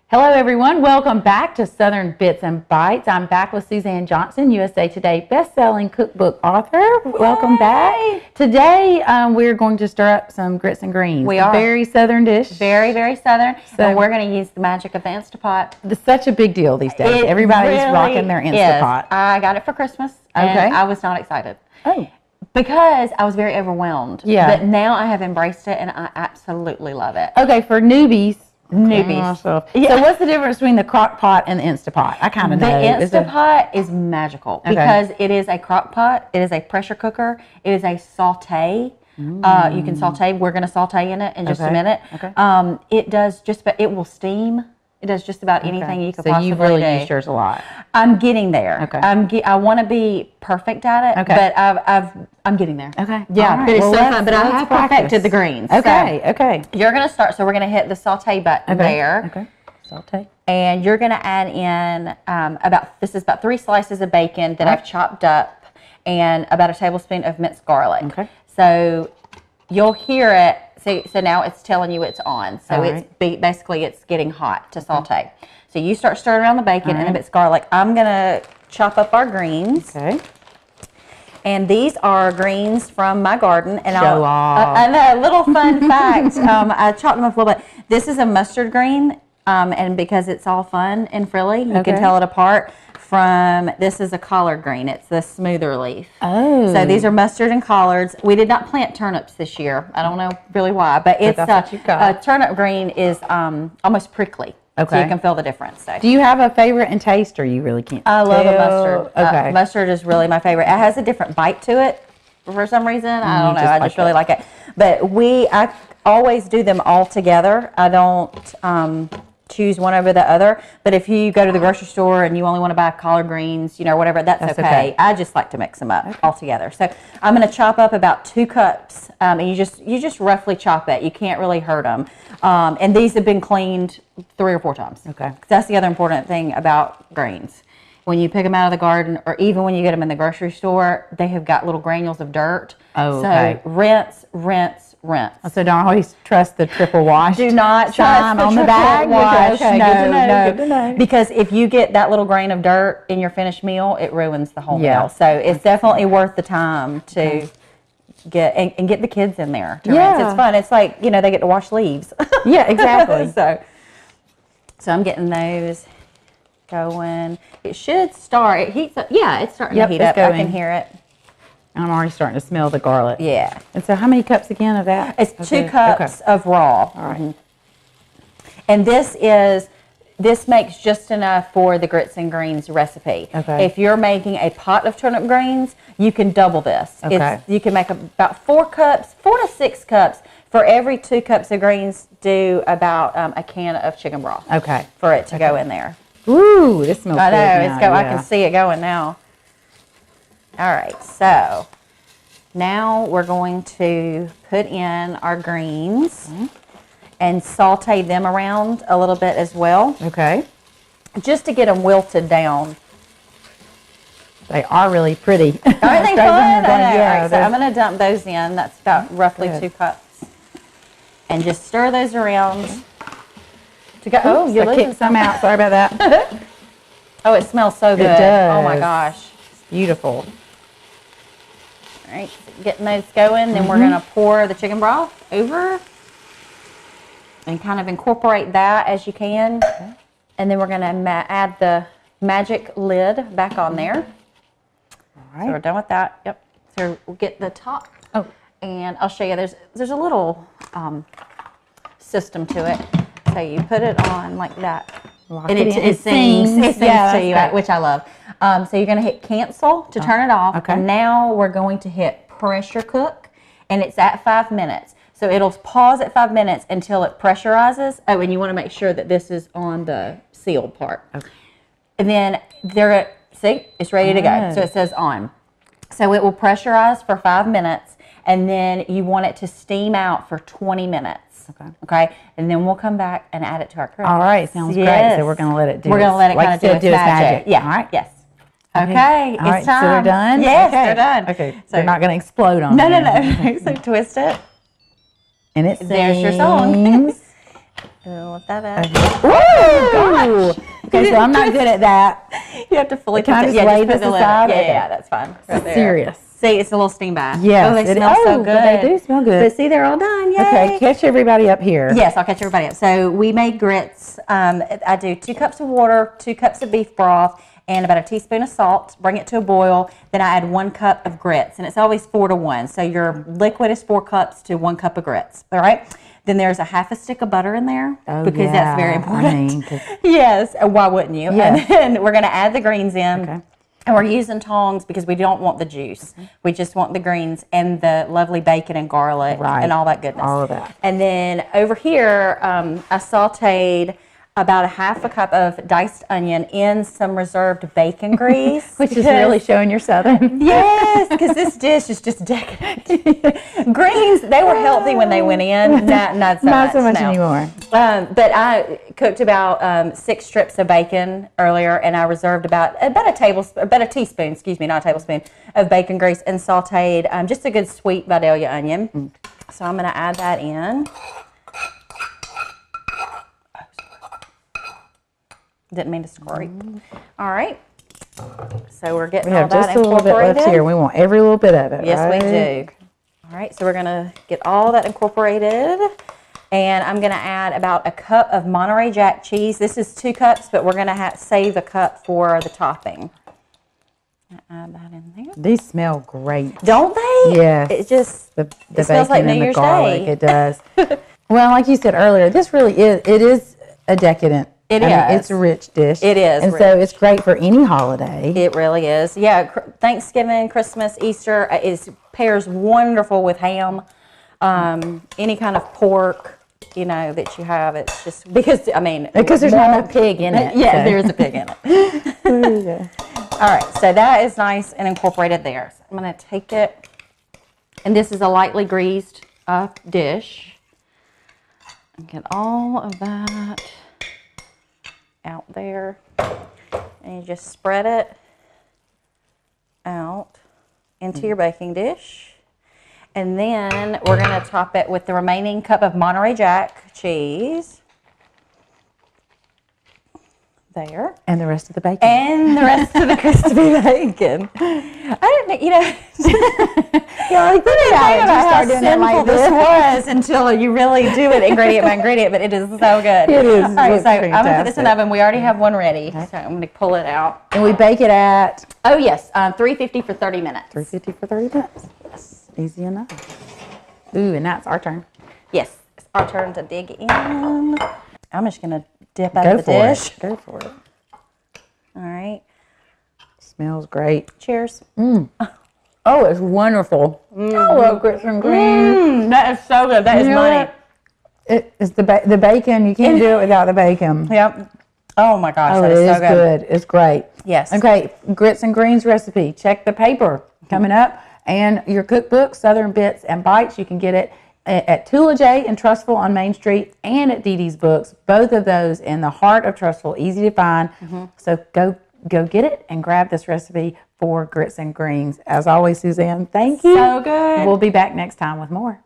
Hello everyone, welcome back to Southern Bits and Bites. I'm back with Suzanne Johnson, USA Today best-selling cookbook author. Yay! Welcome back. Today we're going to stir up some grits and greens. We are. Very Southern dish. Very, very Southern. So, and we're going to use the magic of the Instapot. It's such a big deal these days. Everybody's really rocking their Instapot. Is. I got it for Christmas and I was not excited. Oh. Because I was very overwhelmed. Yeah. But now I have embraced it and I absolutely love it. Okay, for newbies. Yeah. So what's the difference between the crock pot and the Instapot? I kind of know. The Instapot is magical because it is a crock pot, it is a pressure cooker, it is a saute. You can saute. We're going to saute in it in just a minute. Okay. It does it will steam. It does just about anything you could possibly do. So you've really used yours a lot. I'm getting there. Okay. I want to be perfect at it, but I'm getting there. Okay. Yeah, right. But it's so fun. But I have perfected the greens. Okay. So okay. You're going to start. So we're going to hit the saute button there. Okay. Saute. And you're going to add in this is about 3 slices of bacon that I've chopped up, and about a tablespoon of minced garlic. Okay. So you'll hear it. So now it's telling you it's on. So basically it's getting hot to saute. So you start stirring around the bacon and the minced garlic. I'm going to chop up our greens. Okay. And these are greens from my garden. And Show off. a little fun fact, I chopped them up a little bit. This is a mustard green, and because it's all fun and frilly, you can tell it apart from, this is a collard green. It's the smoother leaf. Oh. So these are mustard and collards. We did not plant turnips this year. I don't know really why, but it's a turnip green is almost prickly. Okay. So you can feel the difference. So. Do you have a favorite in taste, or you really can't? I love a mustard. Okay. Mustard is really my favorite. It has a different bite to it for some reason. I don't know. I just really like it. But I always do them all together. I don't choose one over the other. But if you go to the grocery store and you only want to buy collard greens, whatever, that's okay. I just like to mix them up all together. So I'm going to chop up about 2 cups, and you just roughly chop it. You can't really hurt them. And these have been cleaned 3 or 4 times. Okay. That's the other important thing about greens. When you pick them out of the garden, or even when you get them in the grocery store, they have got little granules of dirt. Oh, okay. So rinse, rinse, rinse. So don't always trust the triple wash. Do not trust the triple wash. Okay, good to know. Because if you get that little grain of dirt in your finished meal, it ruins the whole meal. So it's definitely worth the time to get and get the kids in there to rinse. It's fun. It's like, they get to wash leaves. Yeah, exactly. So I'm getting those going. It should start. It heats up. Yeah, it's starting to heat up. I can hear it. I'm already starting to smell the garlic. Yeah. And so how many cups again of that? It's 2 cups of raw. All right. And this makes just enough for the grits and greens recipe. Okay. If you're making a pot of turnip greens, you can double this. Okay. You can make about 4 to 6 cups. For every 2 cups of greens, do about a can of chicken broth. Okay. For it to go in there. Ooh, this smells good. I know, I can see it going now. All right, so now we're going to put in our greens and saute them around a little bit as well. Okay. Just to get them wilted down. They are really pretty. Aren't they fun? Yeah, so I'm going to dump those in. That's about roughly 2 cups. And just stir those around. Oh, you kicked some out. Sorry about that. Oh, it smells so good. It does. Oh my gosh. It's beautiful. All right, so getting those going. Then we're going to pour the chicken broth over and kind of incorporate that as you can. Okay. And then we're going to add the magic lid back on there. All right. So we're done with that. Yep. So we'll get the top. Oh, and I'll show you. There's a little system to it. So you put it on like that. And it sings to you, which I love. So you're going to hit cancel to turn it off. Okay. And now we're going to hit pressure cook, and it's at 5 minutes. So it'll pause at 5 minutes until it pressurizes. Oh, and you want to make sure that this is on the sealed part. Okay. And then see, it's ready to go. So it says on. So it will pressurize for 5 minutes, and then you want it to steam out for 20 minutes. Okay. And then we'll come back and add it to our crust. All right. Sounds great. So we're going to let it do We're going to let it like kind of do its magic. Yeah. All right. Yes. Okay. All right. It's time. So they're done? Yes, okay. they're done. Okay. So they're not going to explode on No, me. no. So twist it. And it sings. There's your song. Let that out. Ooh, gosh. Okay, so I'm not good at that. You have to fully Can I just lay this aside? Yeah, that's fine. Right there. Serious. See, it's a little steam bath. Yes. Oh, they smell so good. They do smell good. So see, they're all done. Yay. Okay, catch everybody up here. Yes, I'll catch everybody up. So we made grits. I do 2 cups of water, 2 cups of beef broth, and about a teaspoon of salt. Bring it to a boil. Then I add 1 cup of grits, and it's always 4 to 1. So your liquid is 4 cups to 1 cup of grits. All right. Then there's a half a stick of butter in there because that's very important. Yes. Why wouldn't you? Yes. And then we're going to add the greens in. Okay. And we're using tongs because we don't want the juice. We just want the greens and the lovely bacon and garlic and all that goodness. All of that. And then over here, I sauteed about a half a cup of diced onion in some reserved bacon grease. Which is really showing your Southern. Yes, because this dish is just decadent. Greens, they were healthy when they went in, not so much now. Anymore. But I cooked about 6 strips of bacon earlier, and I reserved about a teaspoon, not a tablespoon, of bacon grease, and sauteed just a good sweet Vidalia onion. So I'm going to add that in. Didn't mean to scrape. All right. So we're getting all that just a little bit left here. We want every little bit of it. Yes, right? we do. All right. So we're going to get all that incorporated. And I'm going to add about a cup of Monterey Jack cheese. This is 2 cups, but we're going to save a cup for the topping. Add that in there. These smell great. Don't they? Yes. It just the it smells like bacon and New the Year's garlic. Day. It does. Well, like you said earlier, this really is a decadent. It I is. mean, it's a rich dish. It is And rich. so it's great for any holiday. It really is. Yeah, Thanksgiving, Christmas, Easter pairs wonderful with ham. Any kind of pork, that you have. It's just because there's not a pig in it. Yeah, there's a pig in it. There you go. All right, so that is nice and incorporated there. So I'm going to take it, and this is a lightly greased dish. And get all of that out there, and you just spread it out into your baking dish, and then we're going to top it with the remaining cup of Monterey Jack cheese there, And the rest of the bacon. and the rest of the crispy bacon. I didn't, You're like, think about it. You how start doing it simple like this this. was until you really do it ingredient by ingredient, but it is so good. It is. All right, Looks so I'm going to put this in the fantastic. oven. We already have one ready, so I'm going to pull it out. And we bake it at Oh, yes, 350 for 30 minutes. 350 for 30 minutes. Yes. Easy enough. Ooh, and now it's our turn. Yes, it's our turn to dig in. I'm just going to dip out Go of the for dish. it. Go for it. All right. Smells great. Cheers. Oh, it's wonderful. I love grits and greens. That is so good. That is money. It's the bacon. You can't do it without the bacon. Yep. Oh, my gosh, Oh, that it is is so good. good. It's great. Yes. Okay, grits and greens recipe. Check the paper coming up. And your cookbook, Southern Bits and Bites, you can get it at Tula J in Trussville on Main Street and at Dee Dee's Books. Both of those in the heart of Trussville, easy to find. So go get it and grab this recipe for grits and greens. As always, Suzanne, thank you. So good. We'll be back next time with more.